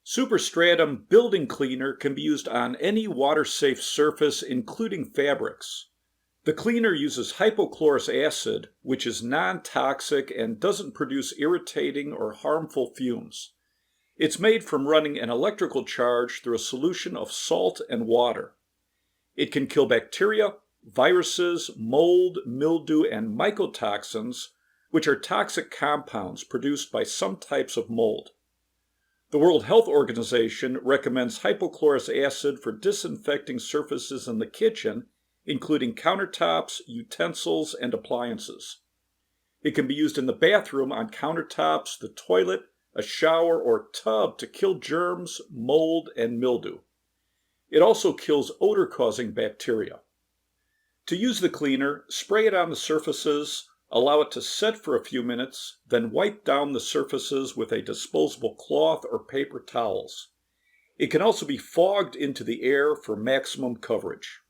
Superstratum Building Cleaner can be used on any water-safe surface, including fabrics. The cleaner uses hypochlorous acid, which is non-toxic and doesn't produce irritating or harmful fumes. It's made from running an electrical charge through a solution of salt and water. It can kill bacteria, viruses, mold, mildew, and mycotoxins, which are toxic compounds produced by some types of mold. The World Health Organization recommends hypochlorous acid for disinfecting surfaces in the kitchen, including countertops, utensils, and appliances. It can be used in the bathroom on countertops, the toilet, a shower, or tub to kill germs, mold, and mildew. It also kills odor-causing bacteria. To use the cleaner, spray it on the surfaces, allow it to set for a few minutes, then wipe down the surfaces with a disposable cloth or paper towels. It can also be fogged into the air for maximum coverage.